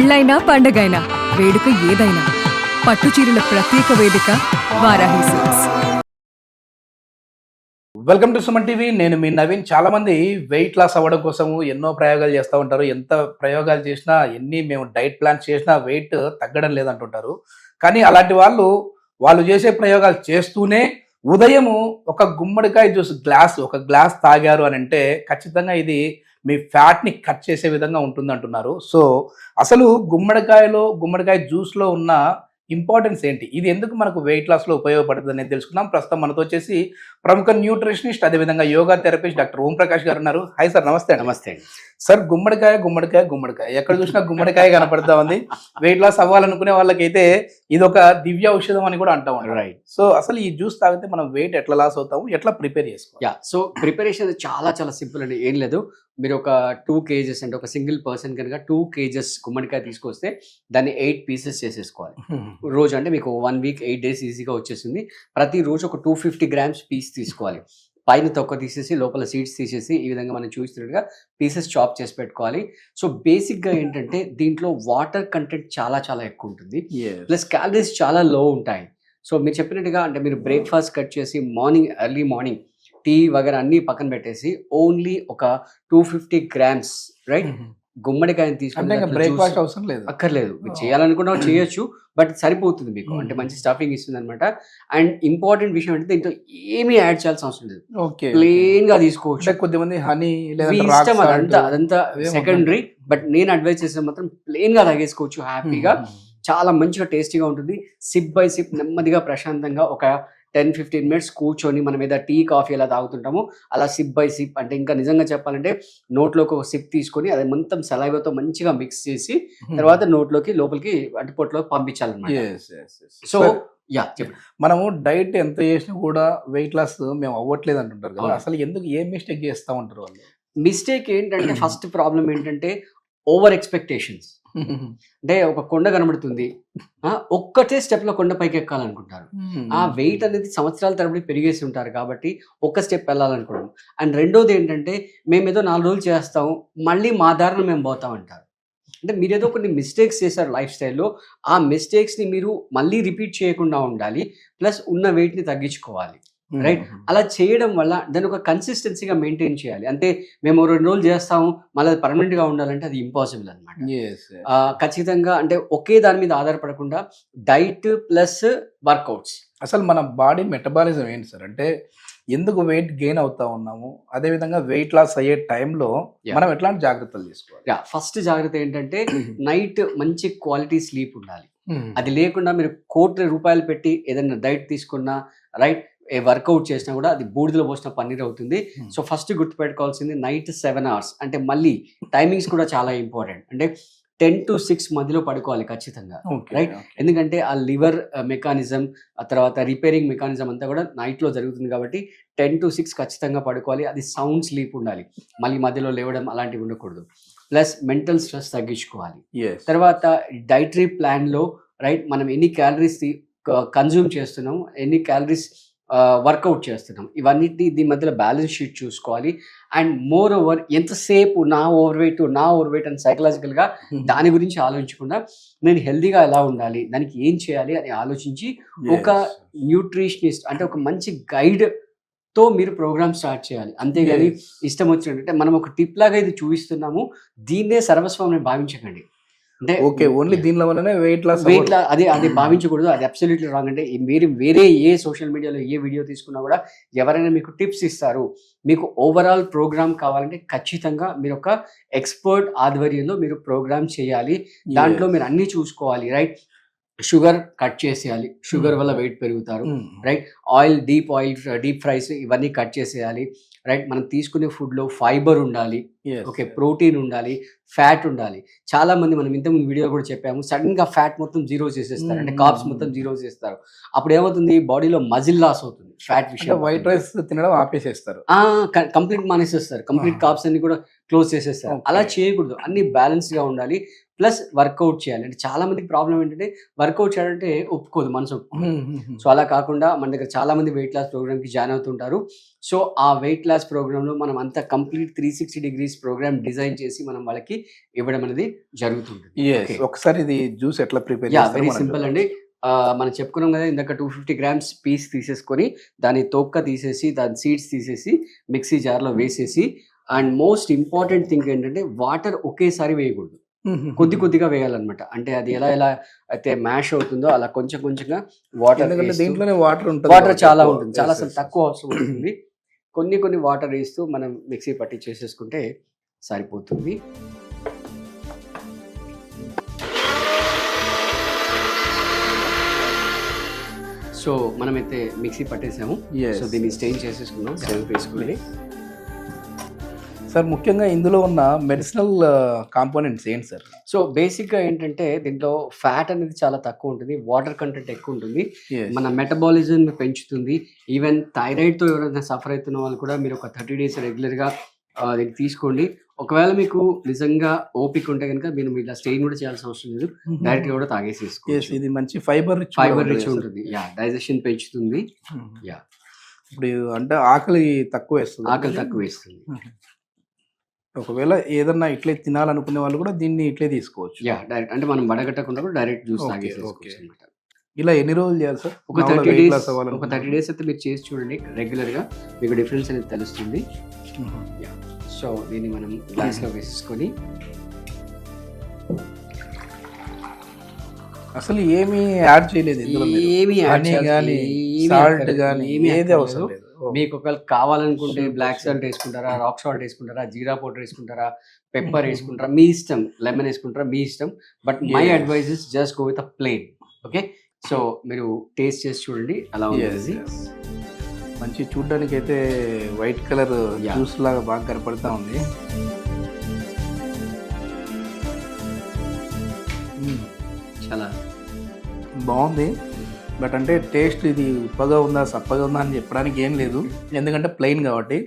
పెళ్ళైనా పండగైనా వేడుక ఏదైనా పట్టు చీరల ప్రత్యేక వేదిక Varahi silks. Welcome to Suman TV. నేను మీ నవీన్. చాలా మంది వెయిట్ లాస్ అవ్వడం కోసము ఎన్నో ప్రయోగాలు చేస్తూ ఉంటారు. ఎంత ప్రయోగాలు చేసినా, మేము డైట్ ప్లాన్ చేసినా వెయిట్ తగ్గడం లేదంటుంటారు. కానీ అలాంటి వాళ్ళు చేసే ప్రయోగాలు చేస్తూనే ఉదయము ఒక గుమ్మడికాయ జ్యూస్ ఒక గ్లాస్ తాగారు అని అంటే ఖచ్చితంగా ఇది మీ ఫ్యాట్ని కట్ చేసే విధంగా ఉంటుంది అంటున్నారు. సో అసలు గుమ్మడికాయ జ్యూస్లో ఉన్న ఇంపార్టెన్స్ ఏంటి, ఇది ఎందుకు మనకు వెయిట్ లాస్లో ఉపయోగపడుతుంది అనేది తెలుసుకుందాం. ప్రస్తుతం మనతో వచ్చేసి ప్రముఖ న్యూట్రిషనిస్ట్, అదేవిధంగా యోగా థెరపిస్ట్ డాక్టర్ ఓం ప్రకాష్ గారు ఉన్నారు. Hi sir. నమస్తే. నమస్తే సార్. గుమ్మడికాయ ఎక్కడ చూసినా గుమ్మడికాయ కనపడతా ఉంది. వెయిట్ లాస్ అవ్వాలనుకునే వాళ్ళకైతే ఇది ఒక దివ్య ఔషధం అని కూడా అంటా ఉంటారు. రైట్. సో అసలు ఈ జ్యూస్ తాగితే మనం వెయిట్ ఎట్లా లాస్ అవుతాము, ఎట్లా ప్రిపేర్ చేసుకోవాలి? సో ప్రిపరేషన్ చాలా చాలా సింపుల్ అండి. ఏం లేదు, మీరు ఒక 2 kgs అంటే ఒక సింగిల్ పర్సన్ కనుక 2 kgs గుమ్మడికాయ తీసుకొస్తే దాన్ని 8 pieces చేసేసుకోవాలి. రోజు అంటే మీకు 1 week 8 days ఈజీగా వచ్చేసింది. ప్రతిరోజు ఒక 250 grams పీస్ తీసుకోవాలి. పైన తొక్క తీసేసి లోపల సీడ్స్ తీసేసి ఈ విధంగా మనం చూస్తున్నట్టుగా పీసెస్ చాప్ చేసి పెట్టుకోవాలి. సో బేసిక్గా ఏంటంటే దీంట్లో వాటర్ కంటెంట్ చాలా చాలా ఎక్కువ ఉంటుంది, ప్లస్ క్యాలరీస్ చాలా లో ఉంటాయి. సో మీరు చెప్పినట్టుగా అంటే మీరు బ్రేక్ఫాస్ట్ కట్ చేసి ఎర్లీ మార్నింగ్ టీ వగైరా అన్ని పక్కన పెట్టేసి ఓన్లీ ఒక 250 grams రైట్ గుమ్మడికాయని తీసుకుంటే బ్రేక్ఫాస్ట్ అవసరం లేదు, అక్కర్లేదు. మీరు చేయాలనుకున్నా చేయొచ్చు, బట్ సరిపోతుంది మీకు. అంటే మంచి స్టఫింగ్ ఇస్తుంది అనమాట. అండ్ ఇంపార్టెంట్ విషయం అంటే దీంట్లో ఏమీ యాడ్ చేయాల్సిన అవసరం లేదు, ప్లెయిన్ గా తీసుకోవచ్చు. కొద్దిమంది హనీ ఇష్టం, అదంతా సెకండరీ. బట్ నేను అడ్వైస్ చేస్తే మాత్రం ప్లెయిన్ గా తాగేసుకోవచ్చు హ్యాపీగా. చాలా మంచిగా టేస్టీగా ఉంటుంది. సిప్ బై సిప్ నెమ్మదిగా ప్రశాంతంగా ఒక 10-15 minutes కూర్చొని మనం ఏదో టీ కాఫీ ఎలా తాగుతుంటామో అలా సిప్ బై సిప్, అంటే ఇంకా నిజంగా చెప్పాలంటే నోట్లోకి ఒక సిప్ తీసుకొని అది మొత్తం సలైవాతో మంచిగా మిక్స్ చేసి తర్వాత లోపలికి అంటే పొట్టులోకి పంపించాలన్నమాట. సో మనము డైట్ ఎంత చేసినా కూడా వెయిట్ లాస్ మేము అవ్వట్లేదు అంటుంటారు కదా, అసలు ఎందుకు ఏం మిస్టేక్ చేస్తూ ఉంటారు వాళ్ళు? మిస్టేక్ ఏంటంటే ఫస్ట్ ప్రాబ్లం ఏంటంటే ఓవర్ ఎక్స్పెక్టేషన్స్. అంటే ఒక కొండ కనబడుతుంది, ఒక్కటే స్టెప్ లో కొండ పైకి ఎక్కాలనుకుంటారు. ఆ వెయిట్ అనేది సంవత్సరాల తరబడి పెరిగేసి ఉంటారు కాబట్టి ఒక్క స్టెప్ వెళ్ళాలనుకోవడం. అండ్ రెండోది ఏంటంటే మేము ఏదో 4 రోజులు చేస్తాము మళ్ళీ మా దారిలో మేము పోతాం అంటారు. అంటే మీరు ఏదో కొన్ని మిస్టేక్స్ చేశారు లైఫ్ స్టైల్లో, ఆ మిస్టేక్స్ని మీరు మళ్ళీ రిపీట్ చేయకుండా ఉండాలి, ప్లస్ ఉన్న వెయిట్ని తగ్గించుకోవాలి. రైట్. అలా చేయడం వల్ల దాన్ని ఒక కన్సిస్టెన్సీగా మెయింటైన్ చేయాలి. అంటే మేము 2 రోజులు చేస్తాము మళ్ళీ అది పర్మనెంట్గా ఉండాలంటే అది ఇంపాసిబుల్ అనమాట. ఖచ్చితంగా అంటే ఒకే దాని మీద ఆధారపడకుండా డైట్ ప్లస్ వర్కౌట్స్. అసలు మన బాడీ మెటబాలిజం ఏంటి సార్? అంటే ఎందుకు వెయిట్ గెయిన్ అవుతా ఉన్నాము, అదేవిధంగా వెయిట్ లాస్ అయ్యే టైంలో మనం ఎట్లాంటి జాగ్రత్తలు తీసుకోవాలి? ఫస్ట్ జాగ్రత్త ఏంటంటే నైట్ మంచి క్వాలిటీ స్లీప్ ఉండాలి. అది లేకుండా మీరు ₹1,00,00,000 పెట్టి ఏదైనా డైట్ తీసుకున్నా రైట్, వర్కౌట్ చేసినా కూడా అది బూడిదలో పోసిన పన్నీర్ అవుతుంది. సో ఫస్ట్ గుర్తుపెట్టుకోవాల్సింది నైట్ 7 hours. అంటే మళ్ళీ టైమింగ్స్ కూడా చాలా ఇంపార్టెంట్. అంటే 10 to 6 మధ్యలో పడుకోవాలి ఖచ్చితంగా, రైట్. ఎందుకంటే ఆ లివర్ మెకానిజం, ఆ తర్వాత రిపేరింగ్ మెకానిజం అంతా కూడా నైట్లో జరుగుతుంది కాబట్టి 10 to 6 ఖచ్చితంగా పడుకోవాలి. అది సౌండ్ స్లీప్ ఉండాలి, మళ్ళీ మధ్యలో లేవడం అలాంటివి ఉండకూడదు. ప్లస్ మెంటల్ స్ట్రెస్ తగ్గించుకోవాలి. తర్వాత డైటరీ ప్లాన్లో రైట్ మనం ఎన్ని క్యాలరీస్ కన్జ్యూమ్ చేస్తున్నాం, ఎన్ని క్యాలరీస్ వర్కౌట్ చేస్తున్నాం, ఇవన్నిటిని దీని మధ్యలో బ్యాలెన్స్ షీట్ చూసుకోవాలి. అండ్ మోర్ ఓవర్ ఎంతసేపు నా ఓవర్ వెయిట్ అని సైకలాజికల్గా దాని గురించి ఆలోచించకుండా నేను హెల్దీగా ఎలా ఉండాలి, దానికి ఏం చేయాలి అని ఆలోచించి ఒక న్యూట్రిషనిస్ట్ అంటే ఒక మంచి గైడ్ తో మీరు ప్రోగ్రామ్ స్టార్ట్ చేయాలి. అంతేగాని ఇష్టం వచ్చినట్టు మనం ఒక టిప్ లాగా ఇది చూపిస్తున్నాము, దీన్నే సర్వస్వం అని భావించకండి. అంటే ఓన్లీ దీనిలో వల్లనే వెయిట్ అది భావించకూడదు. అది అబ్సల్యూట్లీ రాంగ్. అంటే మీరు వేరే ఏ సోషల్ మీడియాలో ఏ వీడియో తీసుకున్నా కూడా ఎవరైనా మీకు టిప్స్ ఇస్తారు. మీకు ఓవరాల్ ప్రోగ్రామ్ కావాలంటే ఖచ్చితంగా మీరు ఒక ఎక్స్పర్ట్ ఆధ్వర్యంలో మీరు ప్రోగ్రామ్ చేయాలి. దాంట్లో మీరు అన్ని చూసుకోవాలి, రైట్. షుగర్ కట్ చేసేయాలి, షుగర్ వల్ల వెయిట్ పెరుగుతారు, రైట్. డీప్ ఫ్రైస్ ఇవన్నీ కట్ చేసేయాలి, రైట్. మనం తీసుకునే ఫుడ్లో ఫైబర్ ఉండాలి, ఓకే, ప్రోటీన్ ఉండాలి, ఫ్యాట్ ఉండాలి. చాలా మంది మనం ఇంతకుముందు వీడియో కూడా చెప్పాము, సడన్ గా ఫ్యాట్ మొత్తం జీరో చేసేస్తారు, అంటే కార్బ్స్ మొత్తం జీరో చేస్తారు. అప్పుడు ఏమవుతుంది, బాడీలో మజిల్ లాస్ అవుతుంది. ఫ్యాట్ విషయం వైట్ రైస్ తినడం ఆపేసేస్తారు, కంప్లీట్ మానేసేస్తారు, కంప్లీట్ కార్బ్స్ అన్ని కూడా క్లోజ్ చేసేస్తారు. అలా చేయకూడదు, అన్ని బ్యాలెన్స్ గా ఉండాలి. ప్లస్ వర్కౌట్ చేయాలి. అంటే చాలా మందికి ప్రాబ్లం ఏంటంటే వర్కౌట్ చేయాలంటే ఒప్పుకోదు, మనసు ఒప్పుకోదు. సో అలా కాకుండా మన దగ్గర చాలా మంది వెయిట్ లాస్ ప్రోగ్రామ్కి జాయిన్ అవుతుంటారు. సో ఆ వెయిట్ లాస్ ప్రోగ్రాంలో మనం అంతా కంప్లీట్ 360 degrees ప్రోగ్రామ్ డిజైన్ చేసి మనం వాళ్ళకి ఇవ్వడం అనేది జరుగుతుంది. ఒకసారి ఇది జ్యూస్ ఎట్లా ప్రిపేర్ వెరీ సింపుల్ అండి. మనం చెప్పుకున్నాం కదా ఇందాక 250 grams పీస్ తీసేసుకొని దాని తొక్క తీసేసి దాని సీడ్స్ తీసేసి మిక్సీ జార్లో వేసేసి, అండ్ మోస్ట్ ఇంపార్టెంట్ థింగ్ ఏంటంటే వాటర్ ఒకేసారి వేయకూడదు, కొద్ది కొద్దిగా వేయాలన్నమాట. అంటే అది ఎలా ఎలా అయితే మ్యాష్ అవుతుందో అలా కొంచెం కొంచెంగా వాటర్, దీంట్లోనే వాటర్ ఉంటుంది, వాటర్ చాలా ఉంటుంది, చాలా అసలు తక్కువ అవసరం ఉంటుంది. కొన్ని వాటర్ వేస్తూ మనం మిక్సీ పట్టి చేసేసుకుంటే సరిపోతుంది. సో మనమైతే మిక్సీ పట్టేసాము. సో దీన్ని స్టెయిన్ చేసేసుకున్నాం, స్టెయిన్ వేసుకుని. సార్ ముఖ్యంగా ఇందులో ఉన్న మెడిసినల్ కాంపోనెంట్స్ ఏంటి సార్? సో బేసిక్గా ఏంటంటే దీంట్లో ఫ్యాట్ అనేది చాలా తక్కువ ఉంటుంది, వాటర్ కంటెంట్ ఎక్కువ ఉంటుంది, మన మెటబాలిజం పెంచుతుంది. ఈవెన్ థైరాయిడ్తో ఎవరైనా సఫర్ అవుతున్న వాళ్ళు కూడా మీరు ఒక 30 days రెగ్యులర్గా దీన్ని తీసుకోండి. ఒకవేళ మీకు నిజంగా ఓపిక ఉంటే కనుక మీరు ఇలా స్టెయిన్ కూడా చేయాల్సిన అవసరం లేదు, డైరెక్ట్ గా కూడా తాగేసేసుకోవచ్చు. ఇది మంచి ఫైబర్ రిచ్ ఉంటుంది, డైజెషన్ పెంచుతుంది. ఇప్పుడు అంటే ఆకలి తక్కువ వేస్తుంది. ఒకవేళ ఏదన్నా ఇట్లే తినాలనుకునే వాళ్ళు కూడా దీన్ని ఇట్లే తీసుకోవచ్చు. డైరెక్ట్ అంటే మనం వడగట్టకుండా కూడా డైరెక్ట్ జ్యూస్ తాగేసుకోవచ్చు అన్నమాట. ఇలా ఎన్ని రోజులు చేయాలి సార్? ఒక 30 days అయితే మీరు చేసి చూడండి, రెగ్యులర్ గా మీకు డిఫరెన్స్ అనేది తెలుస్తుంది. సో దీన్ని మనం గ్లాస్ లో వేసేసుకొని, అసలు ఏమీ యాడ్ చేయలేదు, ఏమీ సాల్ట్ గానీ ఏది అవసరం లేదు. మీకు ఒకవేళ కావాలనుకుంటే బ్లాక్ సాల్ట్ వేసుకుంటారా, రాక్ సాల్ట్ వేసుకుంటారా, జీరా పౌడర్ వేసుకుంటారా, పెప్పర్ వేసుకుంటారా, మీ ఇష్టం, లెమన్ వేసుకుంటారా, మీ ఇష్టం. But my advice is just go with a plain. Okay, so మీరు టేస్ట్ చేసి చూడండి అలా ఉంటుంది. మంచి చూడడానికి అయితే వైట్ కలర్ జ్యూస్ లాగా బాగా కనపడతా ఉంది. చాలా బాగుంది. బట్ అంటే టేస్ట్ ఇది ఉప్పగా ఉందా సప్పగా ఉందా అని చెప్పడానికి ఏం లేదు, ఎందుకంటే ప్లెయిన్ కాబట్టి.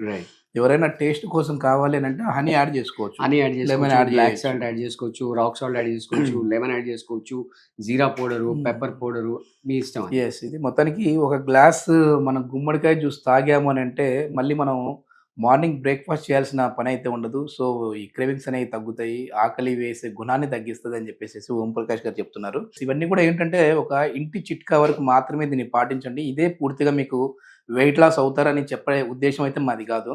ఎవరైనా టేస్ట్ కోసం కావాలి అని అంటే హనీ యాడ్ చేసుకోవచ్చు, బ్లాక్ సాల్ట్ యాడ్ చేసుకోవచ్చు, రాక్ సాల్ట్ యాడ్ చేసుకోవచ్చు, లెమన్ యాడ్ చేసుకోవచ్చు, జీరా పౌడరు, పెప్పర్ పౌడరు, మీ ఇష్టం. ఇది మొత్తానికి ఒక గ్లాస్ మనం గుమ్మడికాయ జ్యూస్ తాగాము అని అంటే మళ్ళీ మనం మార్నింగ్ బ్రేక్ఫాస్ట్ చేయాల్సిన పని అయితే ఉండదు. సో ఈ క్రేవింగ్స్ అనేవి తగ్గుతాయి, ఆకలి వేసే గుణాన్ని తగ్గిస్తుంది అని చెప్పేసి ఓంప్రకాష్ గారు చెప్తున్నారు. ఇవన్నీ కూడా ఏంటంటే ఒక ఇంటి చిట్కా వరకు మాత్రమే దీన్ని పాటించండి. ఇదే పూర్తిగా మీకు వెయిట్ లాస్ అవుతారని చెప్పే ఉద్దేశం అయితే మాది కాదు.